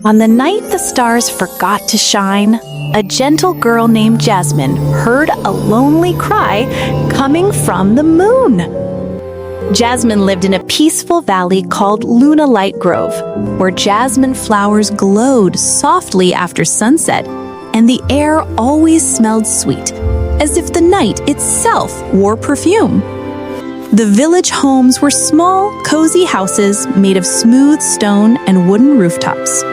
On the night the stars forgot to shine, a gentle girl named Jasmine heard a lonely cry coming from the moon. Jasmine lived in a peaceful valley called Lunalight Grove, where jasmine flowers glowed softly after sunset, and the air always smelled sweet, as if the night itself wore perfume. The village homes were small, cozy houses made of smooth stone and wooden rooftops.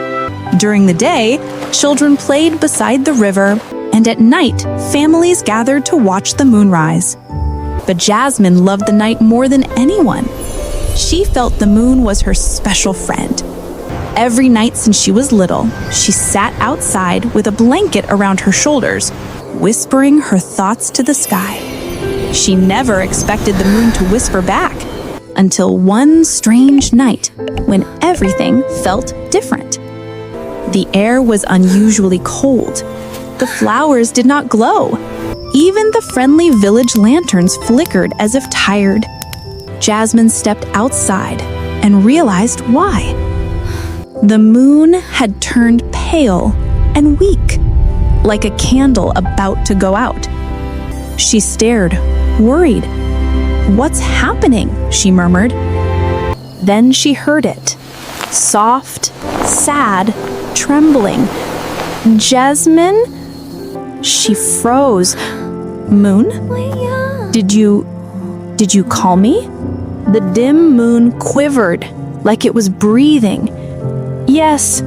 During the day, children played beside the river, and at night, families gathered to watch the moonrise. But Jasmine loved the night more than anyone. She felt the moon was her special friend. Every night since she was little, she sat outside with a blanket around her shoulders, whispering her thoughts to the sky. She never expected the moon to whisper back, until one strange night when everything felt different. The air was unusually cold. The flowers did not glow. Even the friendly village lanterns flickered as if tired. Jasmine stepped outside and realized why. The moon had turned pale and weak, like a candle about to go out. She stared, worried. "What's happening?" she murmured. Then she heard it. Soft, sad, trembling. "Jasmine?" She froze. "Moon? Did you call me?" The dim moon quivered like it was breathing. "Yes,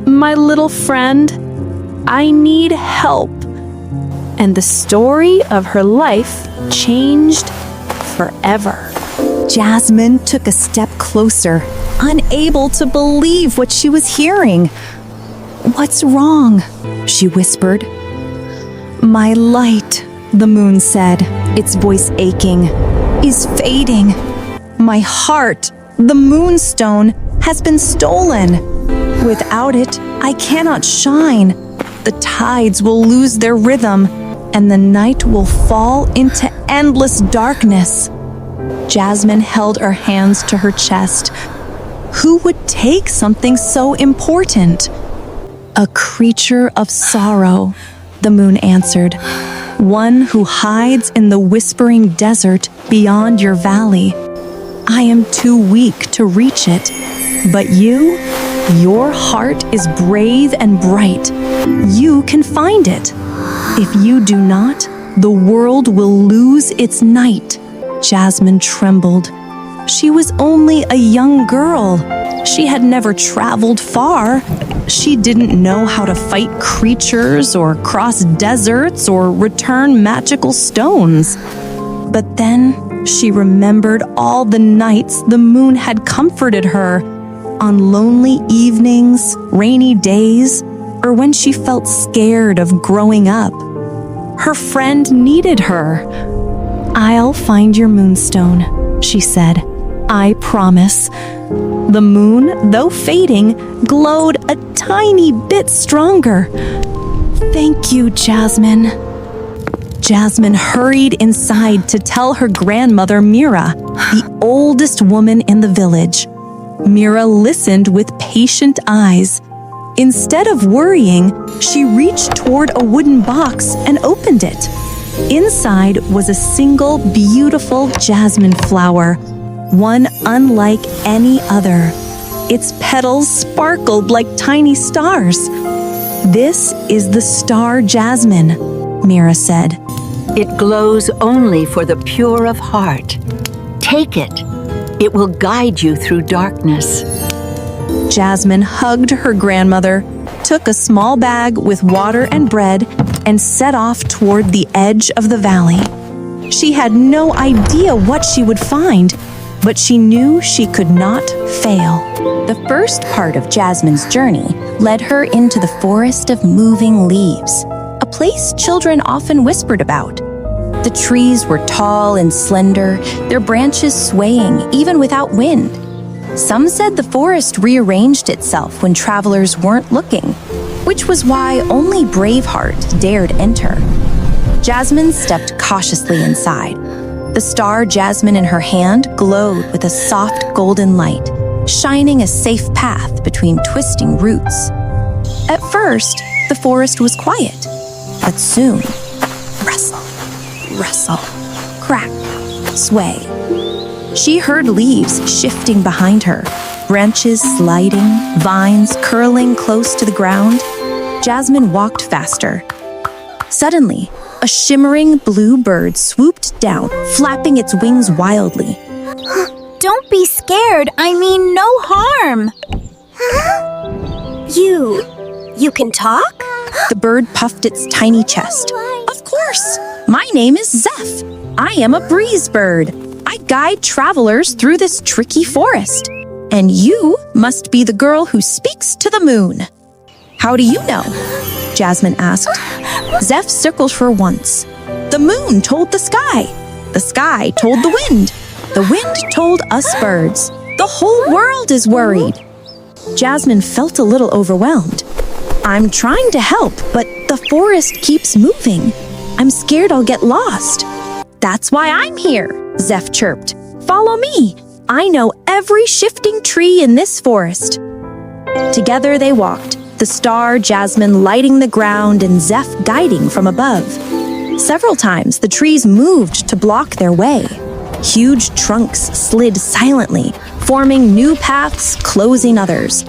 my little friend. I need help." And the story of her life changed forever. Jasmine took a step closer, unable to believe what she was hearing. "What's wrong?" she whispered. "My light," the moon said, its voice aching, "is fading. My heart, the Moonstone, has been stolen. Without it, I cannot shine. The tides will lose their rhythm, and the night will fall into endless darkness." Jasmine held her hands to her chest. Who would take something so important? "A creature of sorrow," the moon answered. "One who hides in the whispering desert beyond your valley. I am too weak to reach it, but your heart is brave and bright. You can find it. If you do not, the world will lose its night." Jasmine trembled. She was only a young girl. She had never traveled far. She didn't know how to fight creatures or cross deserts or return magical stones. But then she remembered all the nights the moon had comforted her, on lonely evenings, rainy days, or when she felt scared of growing up. Her friend needed her. "I'll find your Moonstone," she said. "I promise." The moon, though fading, glowed a tiny bit stronger. "Thank you, Jasmine." Jasmine hurried inside to tell her grandmother Mira, the oldest woman in the village. Mira listened with patient eyes. Instead of worrying, she reached toward a wooden box and opened it. Inside was a single beautiful jasmine flower, one unlike any other. Its petals sparkled like tiny stars. "This is the Star Jasmine," Mira said. "It glows only for the pure of heart. Take it. It will guide you through darkness." Jasmine hugged her grandmother, took a small bag with water and bread, and set off toward the edge of the valley. She had no idea what she would find, but she knew she could not fail. The first part of Jasmine's journey led her into the forest of moving leaves, a place children often whispered about. The trees were tall and slender, their branches swaying even without wind. Some said the forest rearranged itself when travelers weren't looking, which was why only Braveheart dared enter. Jasmine stepped cautiously inside. The Star Jasmine in her hand glowed with a soft golden light. shining a safe path between twisting roots. At first, the forest was quiet, but soon, rustle, rustle, crack, sway. She heard leaves shifting behind her, branches sliding, vines curling close to the ground. Jasmine walked faster. Suddenly, a shimmering blue bird swooped down, flapping its wings wildly. Don't be scared. I mean no harm. You can talk? The bird puffed its tiny chest. Of course! My name is Zeph. I am a breeze bird. I guide travelers through this tricky forest. And you must be the girl who speaks to the moon. How do you know? Jasmine asked. Zeph circled for once. The moon told the sky told the wind told us birds. The whole world is worried. Jasmine felt a little overwhelmed. I'm trying to help, but the forest keeps moving. I'm scared I'll get lost. That's why I'm here, Zeph chirped. Follow me. I know every shifting tree in this forest. Together they walked, the Star Jasmine lighting the ground and Zeph guiding from above. Several times the trees moved to block their way. Huge trunks slid silently, forming new paths, closing others.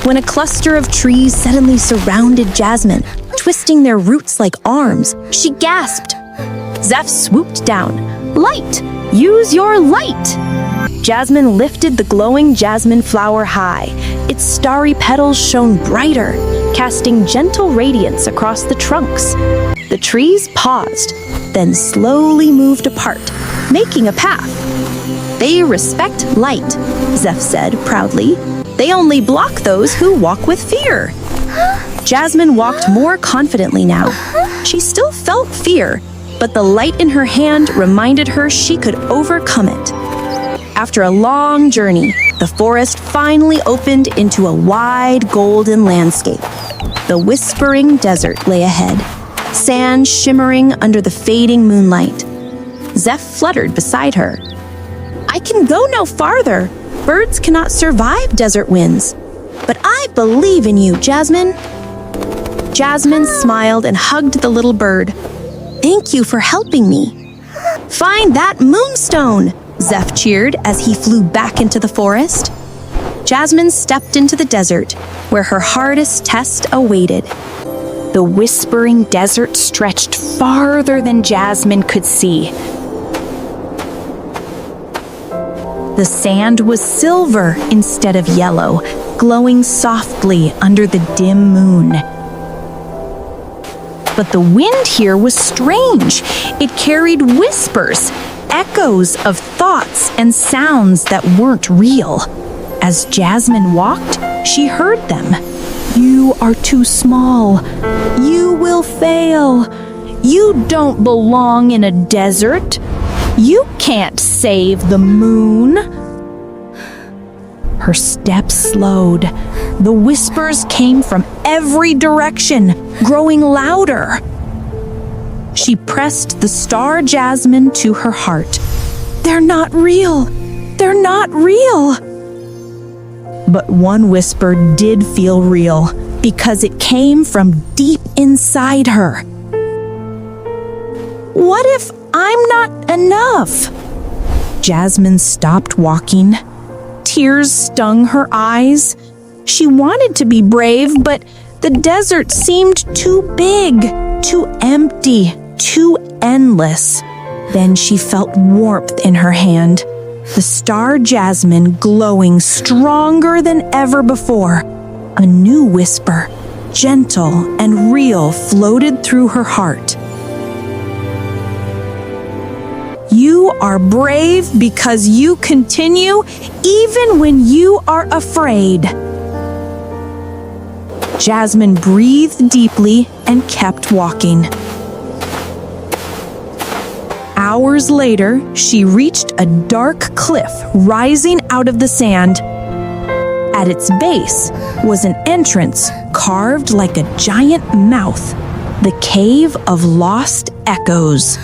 When a cluster of trees suddenly surrounded Jasmine, twisting their roots like arms, she gasped. Zeph swooped down. Light! Use your light! Jasmine lifted the glowing jasmine flower high. Its starry petals shone brighter, casting gentle radiance across the trunks. The trees paused, then slowly moved apart, making a path. They respect light, Zeph said proudly. They only block those who walk with fear. Jasmine walked more confidently now. She still felt fear, but the light in her hand reminded her she could overcome it. After a long journey, the forest finally opened into a wide golden landscape. The whispering desert lay ahead, sand shimmering under the fading moonlight. Zeph fluttered beside her. I can go no farther. Birds cannot survive desert winds. But I believe in you, Jasmine. Jasmine smiled and hugged the little bird. Thank you for helping me. Find that Moonstone, Zeph cheered as he flew back into the forest. Jasmine stepped into the desert, where her hardest test awaited. The whispering desert stretched farther than Jasmine could see. The sand was silver instead of yellow, glowing softly under the dim moon. But the wind here was strange. It carried whispers, echoes of thoughts and sounds that weren't real. As Jasmine walked, she heard them. You are too small. You will fail. You don't belong in a desert. You can't save the moon. Her steps slowed. The whispers came from every direction, growing louder. She pressed the Star Jasmine to her heart. They're not real. They're not real. But one whisper did feel real because it came from deep inside her. What if I'm not enough? Jasmine stopped walking. Tears stung her eyes. She wanted to be brave, but the desert seemed too big, too empty, too endless. Then she felt warmth in her hand, the Star Jasmine glowing stronger than ever before. A new whisper, gentle and real, floated through her heart. You are brave because you continue even when you are afraid. Jasmine breathed deeply and kept walking. Hours later, she reached a dark cliff rising out of the sand. At its base was an entrance carved like a giant mouth, the Cave of Lost Echoes.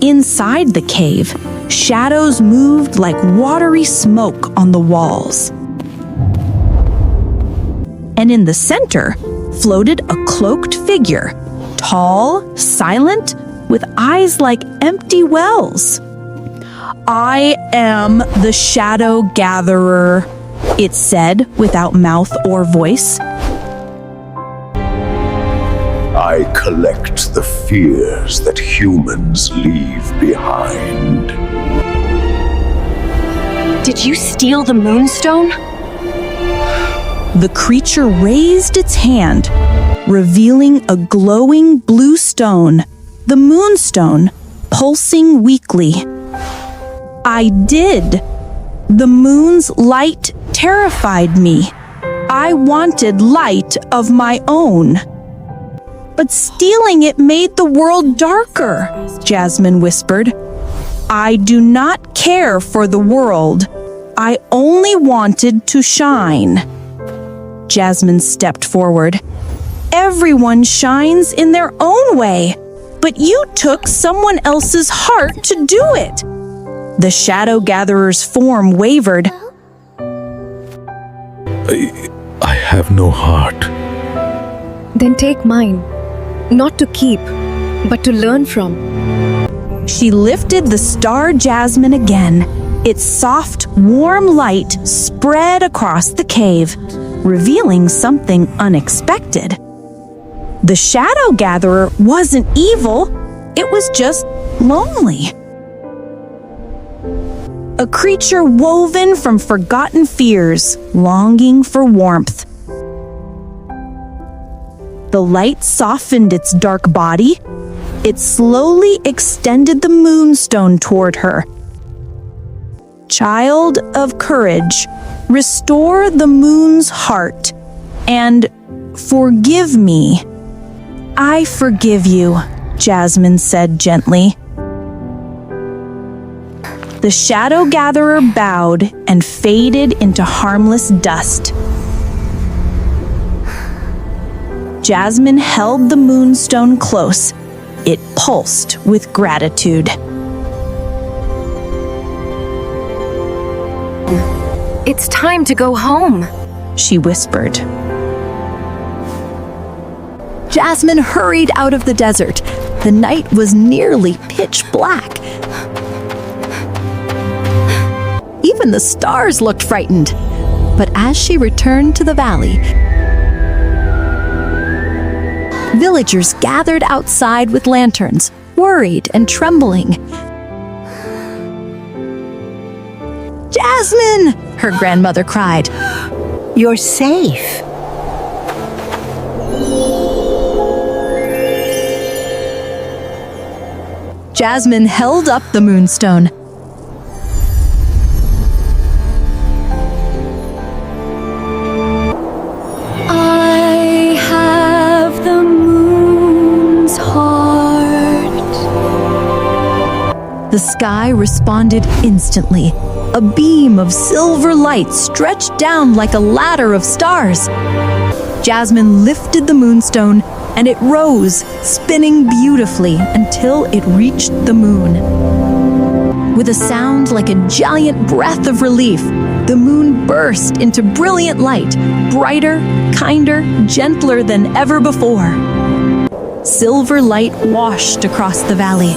Inside the cave, Shadows moved like watery smoke on the walls. And in the center floated a cloaked figure, tall, silent, with eyes like empty wells. "I am the Shadow Gatherer," it said without mouth or voice. "I collect the fears that humans leave behind." Did you steal the Moonstone? The creature raised its hand, revealing a glowing blue stone, the Moonstone, pulsing weakly. "I did. The moon's light terrified me. I wanted light of my own." "But stealing it made the world darker," Jasmine whispered. "I do not care for the world. I only wanted to shine." Jasmine stepped forward. "Everyone shines in their own way, but you took someone else's heart to do it." The Shadow Gatherer's form wavered. I have no heart. Then take mine. Not to keep, but to learn from. She lifted the Star Jasmine again. Its soft, warm light spread across the cave, revealing something unexpected. The Shadow Gatherer wasn't evil, it was just lonely. A creature woven from forgotten fears, longing for warmth. The light softened its dark body. It slowly extended the Moonstone toward her. "Child of courage, restore the moon's heart, and forgive me." "I forgive you," Jasmine said gently. The Shadow Gatherer bowed and faded into harmless dust. Jasmine held the Moonstone close. It pulsed with gratitude. It's time to go home, she whispered. Jasmine hurried out of the desert. The night was nearly pitch black. Even the stars looked frightened. But as she returned to the valley, villagers gathered outside with lanterns, worried and trembling. "Jasmine!" her grandmother cried. You're safe. Jasmine held up the Moonstone. I have the moon's heart. The sky responded instantly. A beam of silver light stretched down like a ladder of stars. Jasmine lifted the Moonstone, and it rose, spinning beautifully until it reached the moon. With a sound like a giant breath of relief, the moon burst into brilliant light, brighter, kinder, gentler than ever before. Silver light washed across the valley.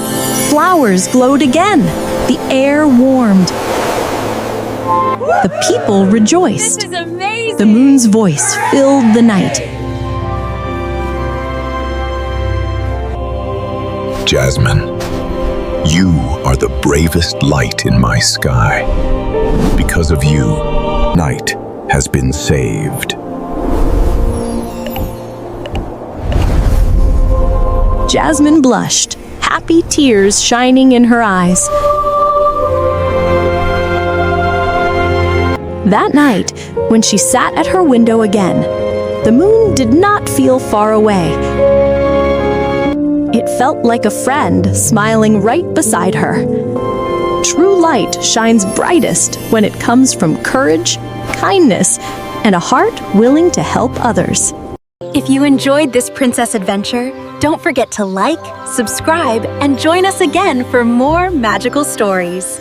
Flowers glowed again. The air warmed. The people rejoiced. This is amazing! The moon's voice filled the night. Jasmine, you are the bravest light in my sky. Because of you, night has been saved. Jasmine blushed, happy tears shining in her eyes. That night, when she sat at her window again, the moon did not feel far away. It felt like a friend smiling right beside her. True light shines brightest when it comes from courage, kindness, and a heart willing to help others. If you enjoyed this princess adventure, Don't forget to like, subscribe, and join us again for more magical stories.